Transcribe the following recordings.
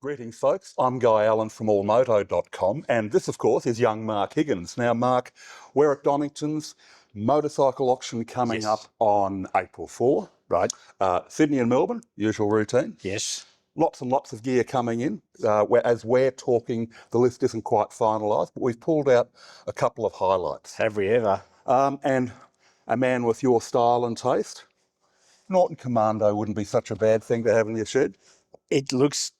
Greetings, folks. I'm Guy Allen from allmoto.com, and this, of course, is young Mark Higgins. Now, Mark, we're at Donington's motorcycle auction coming up on April 4. Right. Sydney and Melbourne, usual routine. Yes. Lots and lots of gear coming in. As we're talking, the list isn't quite finalised, but we've pulled out a couple of highlights. Have we ever? And a man with your style and taste, Norton Commando wouldn't be such a bad thing to have in your shed. It looks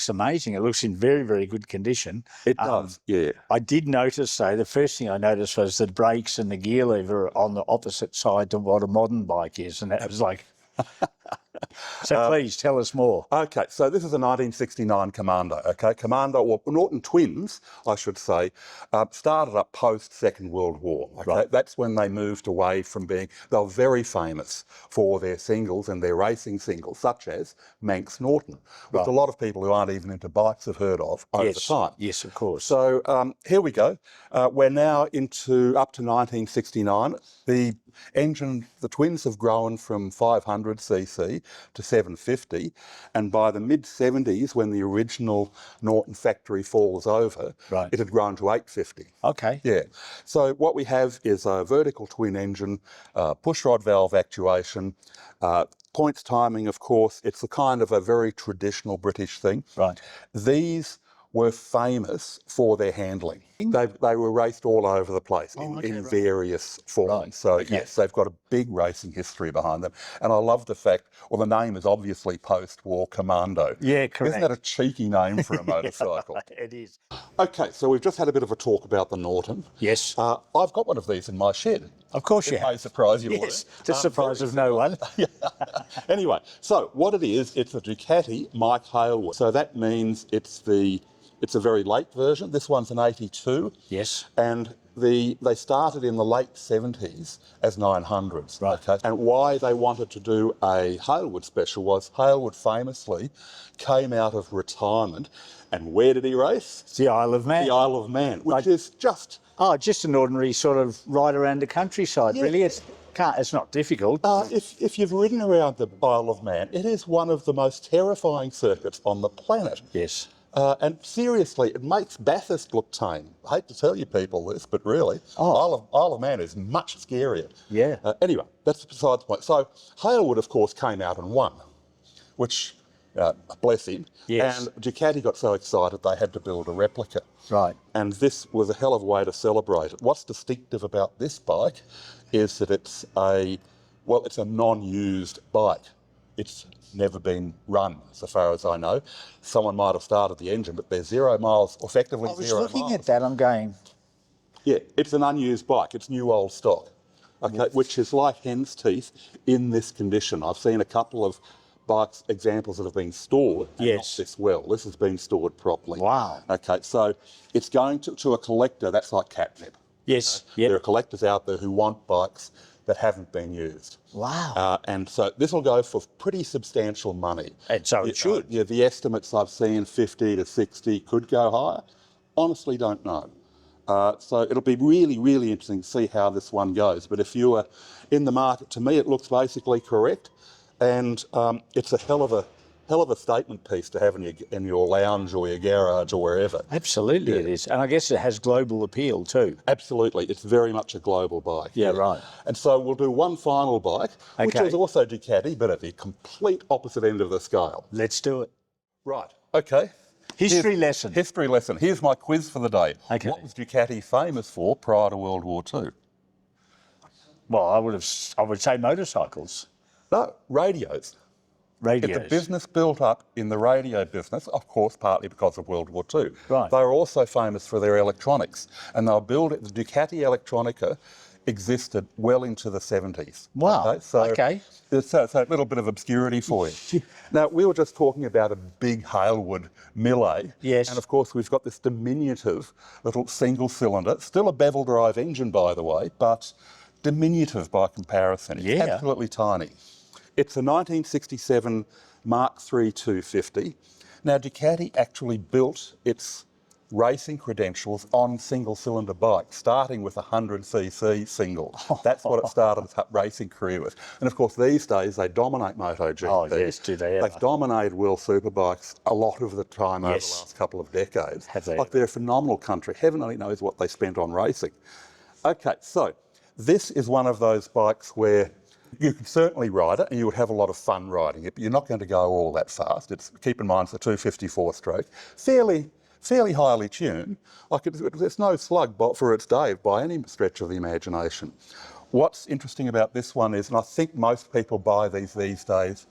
amazing. It looks in very, very good condition. It does, yeah. I did notice, though, the first thing I noticed was the brakes and the gear lever on the opposite side to what a modern bike is, and that was like... So please tell us more. Okay, so this is a 1969 Commando, okay? Commando, or Norton Twins, I should say, started up post-Second World War, okay? Right. That's when they moved away from being... They were very famous for their singles and their racing singles, such as Manx Norton, which a lot of people who aren't even into bikes have heard of over time. Yes, of course. So here we go. We're now up to 1969. The engine, the Twins have grown from 500cc to 750, and by the mid-70s, when the original Norton factory falls over, it had grown to 850. Okay. Yeah. So what we have is a vertical twin engine, pushrod valve actuation, points timing, of course. It's a kind of a very traditional British thing. Right. These were famous for their handling. They were raced all over the place in various forms. So yes, they've got a big racing history behind them. And I love the fact, well, the name is obviously post-war Commando. Yeah, correct. Isn't that a cheeky name for a motorcycle? It is. Okay, so we've just had a bit of a talk about the Norton. Yes. I've got one of these in my shed. Of course you have. It may surprise you all. Yes, to surprise of no one. Anyway, so what it is, it's a Ducati Mike Hailwood. So that means it's a very late version. This one's an 82. Yes. And they started in the late 70s as 900s. Right. Okay? And why they wanted to do a Hailwood special was Hailwood famously came out of retirement. And where did he race? It's the Isle of Man. The Isle of Man, which is just... Oh, just an ordinary sort of ride around the countryside, really. It's not difficult. If you've ridden around the Isle of Man, it is one of the most terrifying circuits on the planet. Yes. And seriously, it makes Bathurst look tame. I hate to tell you people this, but really, Isle of Man is much scarier. Yeah. Anyway, that's beside the point. So Hailwood, of course, came out and won, which, bless him. Yes. And Ducati got so excited they had to build a replica. Right. And this was a hell of a way to celebrate it. What's distinctive about this bike is that it's a non-used bike. It's never been run, so far as I know. Someone might have started the engine, but they're 0 miles, effectively 0 miles. I was looking at that, I'm going... Yeah, it's an unused bike. It's new old stock, okay, which is like hen's teeth in this condition. I've seen a couple of bikes, examples that have been stored and not this well. This has been stored properly. Wow. Okay, so it's going to a collector. That's like catnip. Yes. Okay? There are collectors out there who want bikes that haven't been used. Wow. And so this will go for pretty substantial money. And so it should. Yeah, the estimates I've seen, 50 to 60, could go higher. Honestly, don't know. So it'll be really, really interesting to see how this one goes. But if you are in the market, to me, it looks basically correct. And it's a hell of a statement piece to have in your lounge or your garage or wherever. Absolutely it is. And I guess it has global appeal too. Absolutely. It's very much a global bike. Yeah, right. And so we'll do one final bike, which is also Ducati, but at the complete opposite end of the scale. Let's do it. Right. Okay. History lesson. History lesson. Here's my quiz for the day. Okay. What was Ducati famous for prior to World War II? Well, I would say motorcycles. No, radios. Radios. It's a business built up in the radio business, of course, partly because of World War II. Right. They were also famous for their electronics, and they were building the Ducati Electronica existed well into the 70s. Wow. Okay. So a little bit of obscurity for you. Now, we were just talking about a big Hailwood Millet. Yes. And of course, we've got this diminutive little single cylinder, still a bevel drive engine, by the way, but diminutive by comparison. It's absolutely tiny. It's a 1967 Mark III 250. Now, Ducati actually built its racing credentials on single-cylinder bikes, starting with a 100cc single. That's what it started its racing career with. And of course, these days they dominate MotoGP. Oh yes, do they ever? They've dominated World Superbikes a lot of the time over the Yes. last couple of decades. Have they Like, they're a phenomenal country. Heaven only knows what they spent on racing. Okay, so this is one of those bikes where you could certainly ride it and you would have a lot of fun riding it, but you're not going to go all that fast. Keep in mind, it's a 254 stroke, fairly highly tuned. Like, there's no slug for its day by any stretch of the imagination. What's interesting about this one is, and I think most people buy these days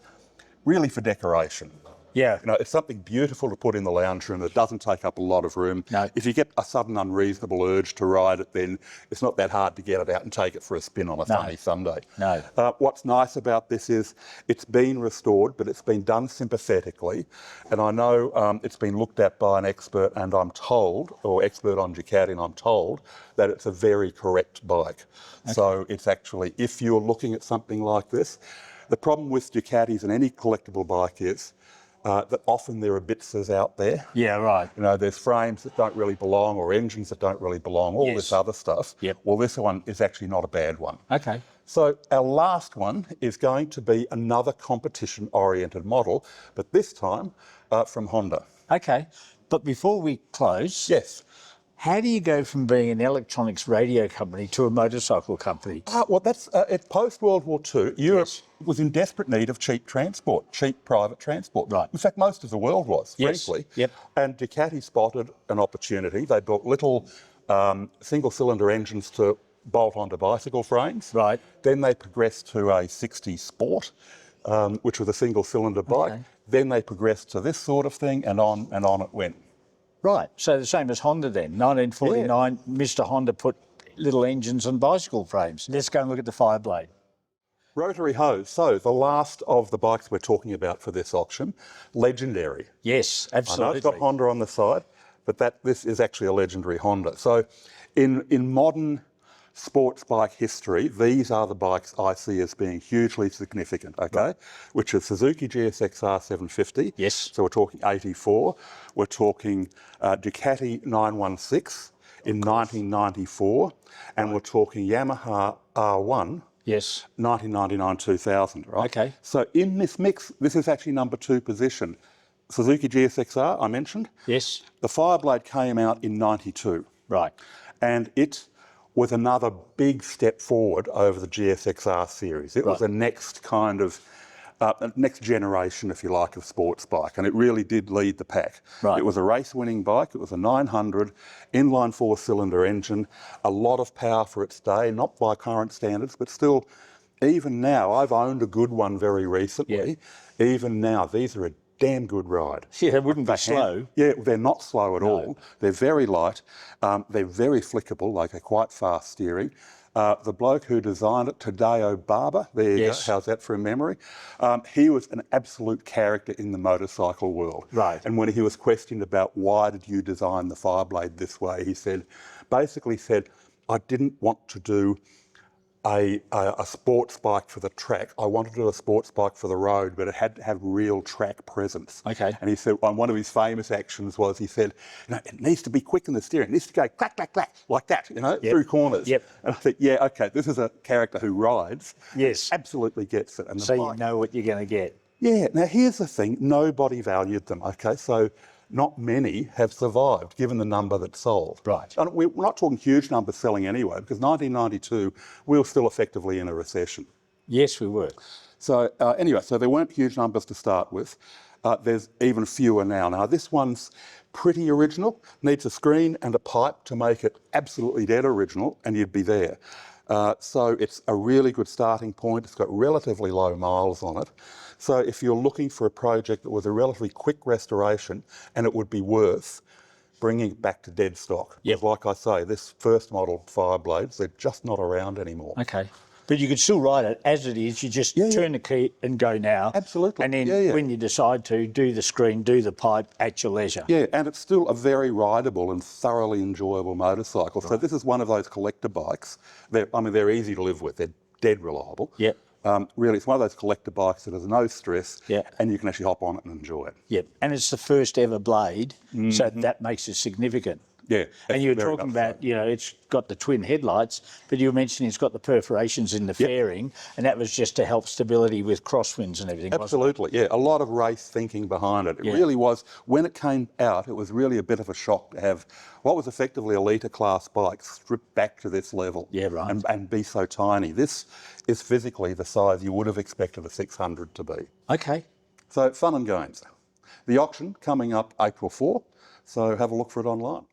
really for decoration. Yeah. You know, it's something beautiful to put in the lounge room that doesn't take up a lot of room. No. If you get a sudden unreasonable urge to ride it, then it's not that hard to get it out and take it for a spin on a sunny Sunday. No. What's nice about this is it's been restored, but it's been done sympathetically. And I know it's been looked at by an expert, and I'm told, or expert on Ducati, and I'm told that it's a very correct bike. Okay. So it's actually, if you're looking at something like this, the problem with Ducatis and any collectible bike is that often there are bitses out there. Yeah, right. You know, there's frames that don't really belong, or engines that don't really belong, all this other stuff. Yep. Well, this one is actually not a bad one. Okay. So our last one is going to be another competition-oriented model, but this time from Honda. Okay. But before we close, Yes. how do you go from being an electronics radio company to a motorcycle company? Well, that's post-World War II, Europe was in desperate need of cheap transport, cheap private transport. Right. In fact, most of the world was, frankly. Yep. And Ducati spotted an opportunity. They built little single-cylinder engines to bolt onto bicycle frames. Right. Then they progressed to a 60 Sport, which was a single-cylinder bike. Okay. Then they progressed to this sort of thing, and on it went. Right. So the same as Honda then. 1949, Mr. Honda put little engines on bicycle frames. Let's go and look at the Fireblade. Rotary hose. So the last of the bikes we're talking about for this auction, legendary. Yes, absolutely. I know it's got Honda on the side, but this is actually a legendary Honda. So in modern sports bike history, these are the bikes I see as being hugely significant, okay? Right. Which is Suzuki GSX-R 750. Yes. So we're talking 84. We're talking Ducati 916 in 1994. And we're talking Yamaha R1. Yes. 1999-2000, right? Okay. So in this mix, this is actually number 2 position. Suzuki GSX-R, I mentioned. Yes. The Fireblade came out in 92. Right. And it was another big step forward over the GSX-R series. It was a next kind of, next generation, if you like, of sports bike, and it really did lead the pack. Right. It was a race-winning bike. It was a 900 inline 4-cylinder engine, a lot of power for its day, not by current standards, but still, even now, I've owned a good one very recently. Yeah. Even now, these are a damn good ride. Yeah, they wouldn't be slow. Yeah, they're not slow at all. They're very light. They're very flickable, like a quite fast steering. The bloke who designed it, Tadeo Barber, there you go, how's that for a memory? He was an absolute character in the motorcycle world. Right. And when he was questioned about why did you design the Fireblade this way, he basically said, I didn't want to do a sports bike for the track. I wanted to do a sports bike for the road, but it had to have real track presence. Okay. And he said, one of his famous actions was, he said, it needs to be quick in the steering. It needs to go clack, clack, clack, like that, through corners. Yep. And I thought, yeah, okay, this is a character who rides. Yes. Absolutely gets it. And so you know what you're going to get. Yeah. Now, here's the thing. Nobody valued them, okay? So not many have survived, given the number that sold. Right. And we're not talking huge numbers selling anyway, because 1992, we were still effectively in a recession. Yes, we were. So anyway, so there weren't huge numbers to start with. There's even fewer now. Now, this one's pretty original, needs a screen and a pipe to make it absolutely dead original, and you'd be there. So it's a really good starting point. It's got relatively low miles on it. So if you're looking for a project that was a relatively quick restoration and it would be worth bringing it back to dead stock. Yep. Like I say, this first model Fireblades, they're just not around anymore. Okay. But you could still ride it as it is. You just turn the key and go now. Absolutely. And then when you decide to, do the screen, do the pipe at your leisure. Yeah, and it's still a very rideable and thoroughly enjoyable motorcycle. Right. So this is one of those collector bikes. They're easy to live with. They're dead reliable. Yep. Yeah. Really, it's one of those collector bikes that has no stress, Yeah. and you can actually hop on it and enjoy it. Yep. And it's the first ever blade, so that makes it significant. Yeah, And you were very talking much so. about, it's got the twin headlights, but you were mentioning it's got the perforations in the fairing, and that was just to help stability with crosswinds and everything, wasn't Absolutely, yeah. A lot of race thinking behind it. It really was, when it came out, it was really a bit of a shock to have what was effectively a litre class bike stripped back to this level. Yeah, right. And be so tiny. This is physically the size you would have expected a 600 to be. it? Okay. So fun and games. The auction coming up April 4, so have a look for it online.